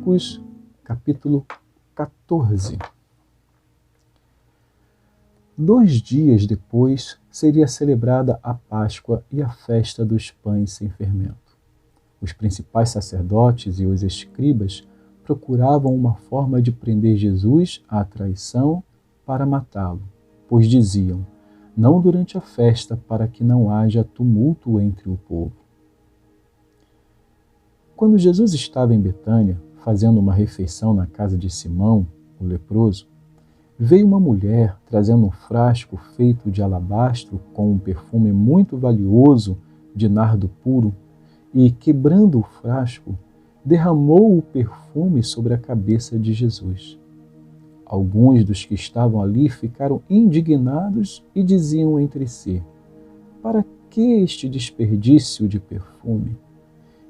Marcos, capítulo 14. 2 dias depois seria celebrada a Páscoa e a festa dos pães sem fermento. Os principais sacerdotes e os escribas procuravam uma forma de prender Jesus à traição para matá-lo, pois diziam: não durante a festa, para que não haja tumulto entre o povo. Quando Jesus estava em Betânia, fazendo uma refeição na casa de Simão, o leproso, veio uma mulher trazendo um frasco feito de alabastro com um perfume muito valioso de nardo puro e, quebrando o frasco, derramou o perfume sobre a cabeça de Jesus. Alguns dos que estavam ali ficaram indignados e diziam entre si: para que este desperdício de perfume?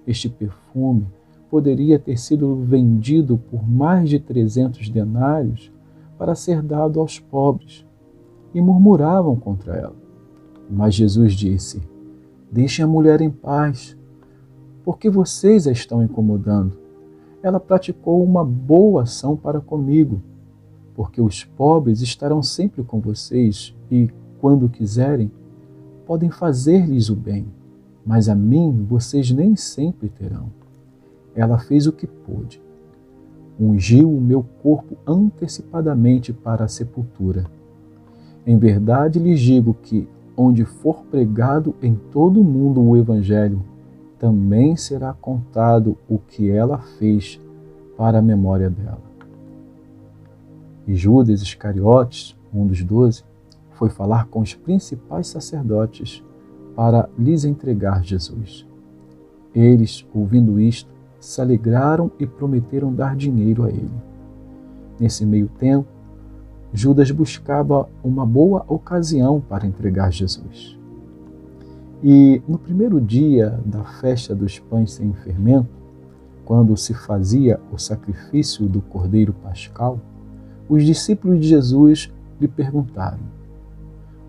Este perfume poderia ter sido vendido por mais de 300 denários para ser dado aos pobres, e murmuravam contra ela. Mas Jesus disse: deixem a mulher em paz, porque vocês a estão incomodando. Ela praticou uma boa ação para comigo, porque os pobres estarão sempre com vocês e, quando quiserem, podem fazer-lhes o bem, mas a mim vocês nem sempre terão. Ela fez o que pôde. Ungiu o meu corpo antecipadamente para a sepultura. Em verdade lhes digo que, onde for pregado em todo o mundo o Evangelho, também será contado o que ela fez para a memória dela. E Judas Iscariotes, um dos 12, foi falar com os principais sacerdotes para lhes entregar Jesus. Eles, ouvindo isto, se alegraram e prometeram dar dinheiro a ele. Nesse meio tempo, Judas buscava uma boa ocasião para entregar Jesus. E no primeiro dia da festa dos pães sem fermento, quando se fazia o sacrifício do Cordeiro Pascal, os discípulos de Jesus lhe perguntaram: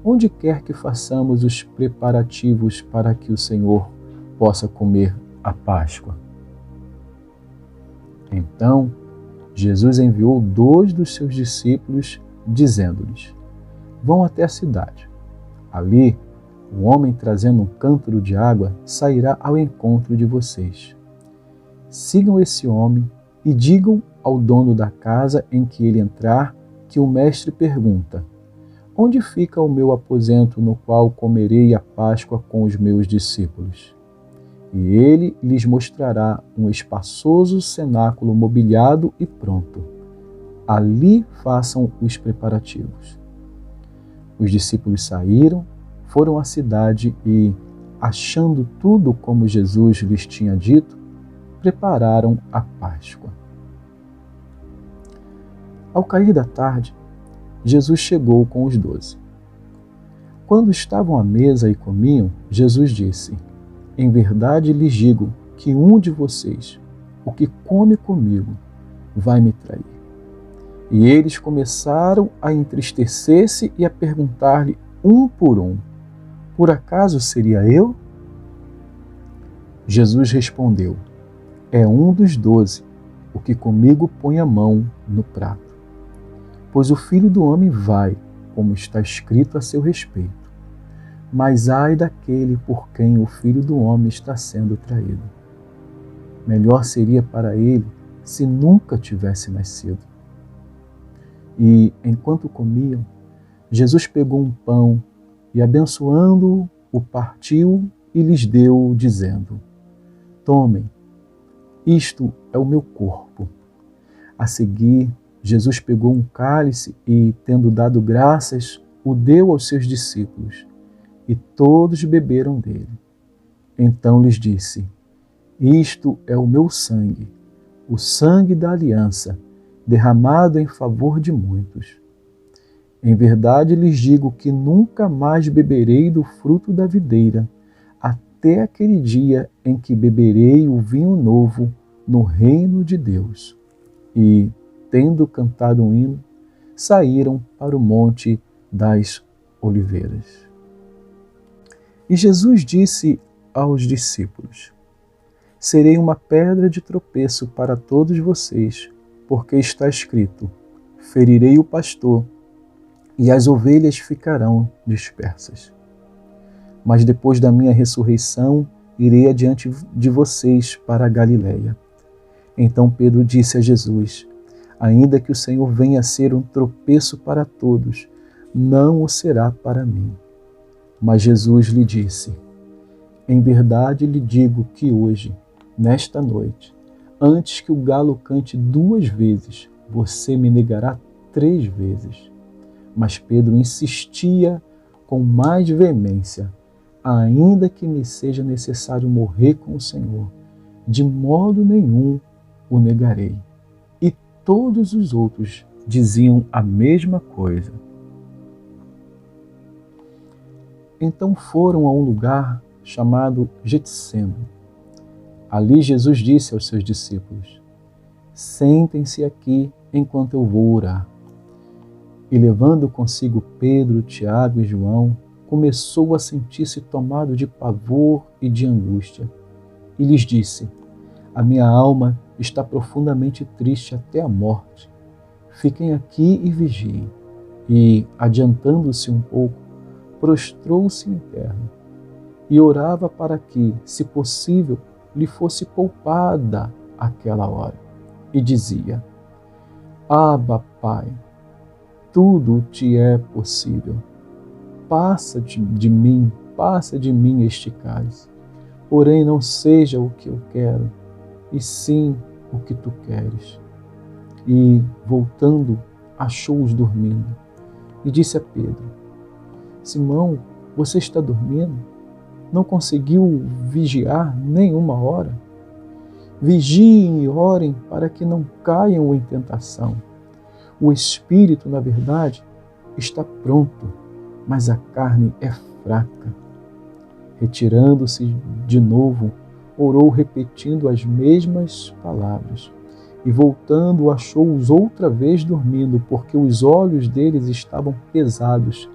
onde quer que façamos os preparativos para que o Senhor possa comer a Páscoa? Então, Jesus enviou 2 dos seus discípulos, dizendo-lhes: vão até a cidade. Ali, um homem trazendo um cântaro de água sairá ao encontro de vocês. Sigam esse homem e digam ao dono da casa em que ele entrar que o mestre pergunta: onde fica o meu aposento no qual comerei a Páscoa com os meus discípulos? E ele lhes mostrará um espaçoso cenáculo mobiliado e pronto. Ali façam os preparativos. Os discípulos saíram, foram à cidade e, achando tudo como Jesus lhes tinha dito, prepararam a Páscoa. Ao cair da tarde, Jesus chegou com os 12. Quando estavam à mesa e comiam, Jesus disse: em verdade lhes digo que um de vocês, o que come comigo, vai me trair. E eles começaram a entristecer-se e a perguntar-lhe um por um: por acaso seria eu? Jesus respondeu: é um dos 12, o que comigo põe a mão no prato. Pois o Filho do Homem vai, como está escrito a seu respeito. Mas ai daquele por quem o Filho do Homem está sendo traído. Melhor seria para ele se nunca tivesse nascido. E, enquanto comiam, Jesus pegou um pão e, abençoando-o, o partiu e lhes deu, dizendo: tomem, isto é o meu corpo. A seguir, Jesus pegou um cálice e, tendo dado graças, o deu aos seus discípulos, e todos beberam dele. Então lhes disse: isto é o meu sangue, o sangue da aliança, derramado em favor de muitos. Em verdade lhes digo que nunca mais beberei do fruto da videira, até aquele dia em que beberei o vinho novo no reino de Deus. E, tendo cantado um hino, saíram para o Monte das Oliveiras. E Jesus disse aos discípulos: Serei uma pedra de tropeço para todos vocês, porque está escrito: ferirei o pastor, e as ovelhas ficarão dispersas. Mas depois da minha ressurreição, irei adiante de vocês para a Galiléia. Então Pedro disse a Jesus: ainda que o Senhor venha a ser um tropeço para todos, não o será para mim. Mas Jesus lhe disse: em verdade lhe digo que hoje, nesta noite, antes que o galo cante 2 vezes, você me negará 3 vezes. Mas Pedro insistia com mais veemência: ainda que me seja necessário morrer com o Senhor, de modo nenhum o negarei. E todos os outros diziam a mesma coisa. Então foram a um lugar chamado Getsêmani. Ali Jesus disse aos seus discípulos: sentem-se aqui enquanto eu vou orar. E levando consigo Pedro, Tiago e João, começou a sentir-se tomado de pavor e de angústia. E lhes disse: a minha alma está profundamente triste até a morte. Fiquem aqui e vigiem. E, adiantando-se um pouco, prostrou-se em terra e orava para que, se possível, lhe fosse poupada aquela hora. E dizia: Abba, Pai, tudo te é possível. Passa de mim este cálice. Porém, não seja o que eu quero, e sim o que tu queres. E, voltando, achou-os dormindo. E disse a Pedro: Simão, você está dormindo? Não conseguiu vigiar nem uma hora? Vigiem e orem para que não caiam em tentação. O espírito, na verdade, está pronto, mas a carne é fraca. Retirando-se de novo, orou repetindo as mesmas palavras. E voltando, achou-os outra vez dormindo, porque os olhos deles estavam pesados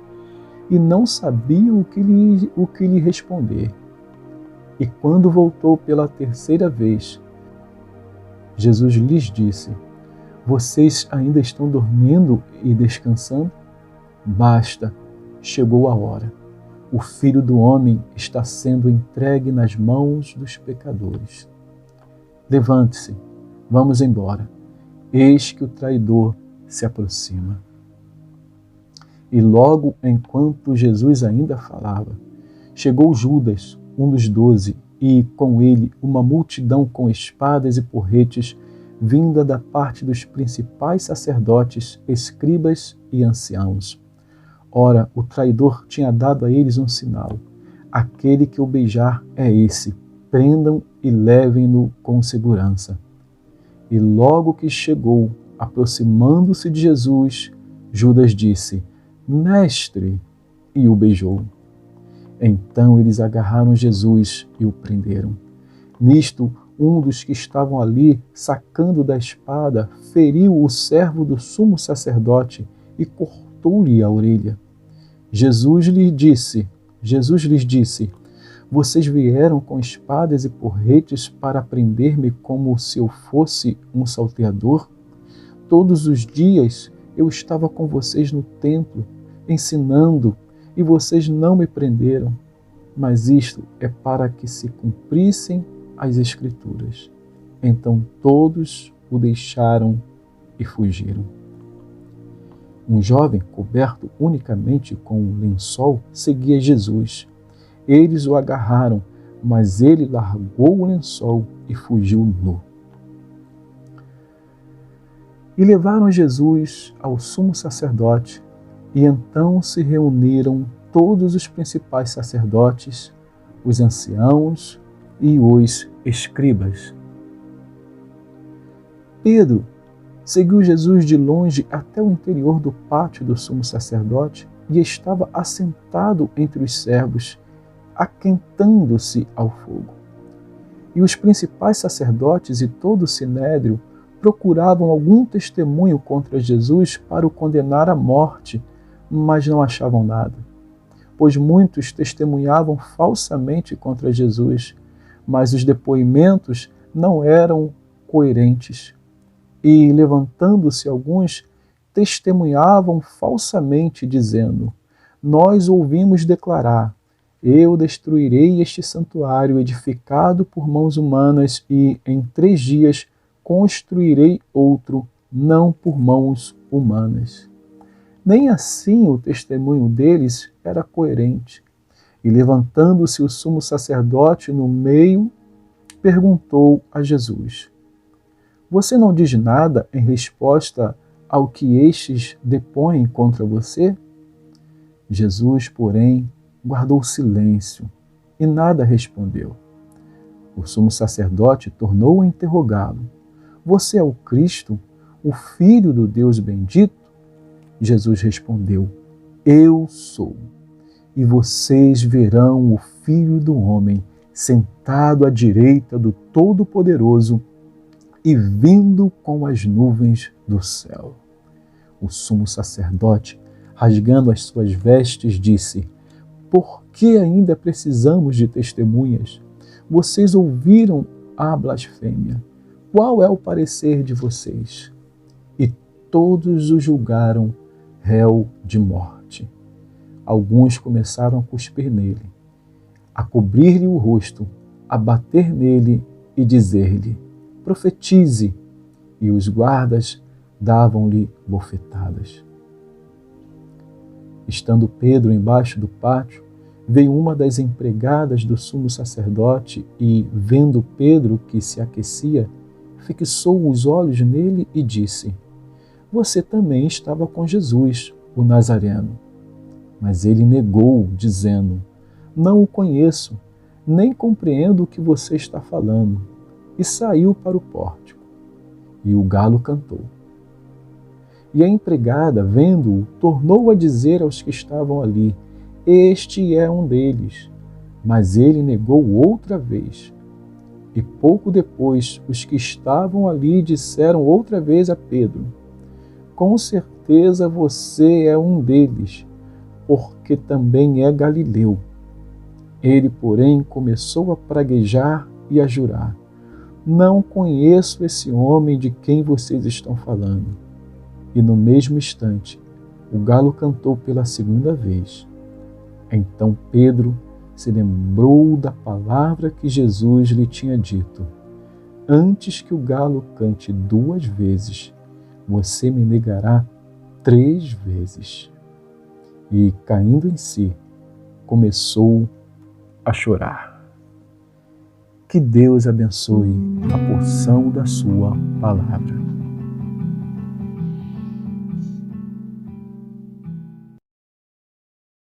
e não sabiam o que lhe responder. E quando voltou pela 3ª vez, Jesus lhes disse: vocês ainda estão dormindo e descansando? Basta, chegou a hora. O Filho do Homem está sendo entregue nas mãos dos pecadores. Levante-se, vamos embora. Eis que o traidor se aproxima. E logo enquanto Jesus ainda falava, chegou Judas, um dos 12, e com ele uma multidão com espadas e porretes, vinda da parte dos principais sacerdotes, escribas e anciãos. Ora, o traidor tinha dado a eles um sinal: aquele que o beijar é esse, prendam e levem-no com segurança. E logo que chegou, aproximando-se de Jesus, Judas disse: Mestre, e o beijou. Então eles agarraram Jesus e o prenderam. Nisto, um dos que estavam ali, sacando da espada, feriu o servo do sumo sacerdote e cortou-lhe a orelha. Jesus lhes disse: vocês vieram com espadas e porretes para prender-me como se eu fosse um salteador? Todos os dias eu estava com vocês no templo, ensinando, e vocês não me prenderam. Mas isto é para que se cumprissem as Escrituras. Então todos o deixaram e fugiram. Um jovem, coberto unicamente com um lençol, seguia Jesus. Eles o agarraram, mas ele largou o lençol e fugiu nu. E levaram Jesus ao sumo sacerdote, e então se reuniram todos os principais sacerdotes, os anciãos e os escribas. Pedro seguiu Jesus de longe até o interior do pátio do sumo sacerdote e estava assentado entre os servos, aquentando-se ao fogo. E os principais sacerdotes e todo o sinédrio procuravam algum testemunho contra Jesus para o condenar à morte, mas não achavam nada. Pois muitos testemunhavam falsamente contra Jesus, mas os depoimentos não eram coerentes. E, levantando-se alguns, testemunhavam falsamente, dizendo: nós ouvimos declarar: eu destruirei este santuário edificado por mãos humanas e em 3 dias construirei outro, não por mãos humanas. Nem assim o testemunho deles era coerente. E levantando-se o sumo sacerdote no meio, perguntou a Jesus: você não diz nada em resposta ao que estes depõem contra você? Jesus, porém, guardou silêncio e nada respondeu. O sumo sacerdote tornou a interrogá-lo: você é o Cristo, o Filho do Deus bendito? Jesus respondeu: eu sou. E vocês verão o Filho do Homem sentado à direita do Todo-Poderoso e vindo com as nuvens do céu. O sumo sacerdote, rasgando as suas vestes, disse: por que ainda precisamos de testemunhas? Vocês ouviram a blasfêmia. Qual é o parecer de vocês? E todos o julgaram réu de morte. Alguns começaram a cuspir nele, a cobrir-lhe o rosto, a bater nele e dizer-lhe: profetize. E os guardas davam-lhe bofetadas. Estando Pedro embaixo do pátio, veio uma das empregadas do sumo sacerdote e, vendo Pedro que se aquecia, fixou os olhos nele e disse: você também estava com Jesus, o Nazareno. Mas ele negou, dizendo: não o conheço, nem compreendo o que você está falando. E saiu para o pórtico. E o galo cantou. E a empregada, vendo-o, tornou a dizer aos que estavam ali: este é um deles. Mas ele negou outra vez. E pouco depois, os que estavam ali disseram outra vez a Pedro: com certeza você é um deles, porque também é galileu. Ele, porém, começou a praguejar e a jurar: não conheço esse homem de quem vocês estão falando. E no mesmo instante, o galo cantou pela 2ª vez. Então Pedro se lembrou da palavra que Jesus lhe tinha dito: antes que o galo cante 2 vezes, você me negará 3 vezes. E, caindo em si, começou a chorar. Que Deus abençoe a porção da sua palavra.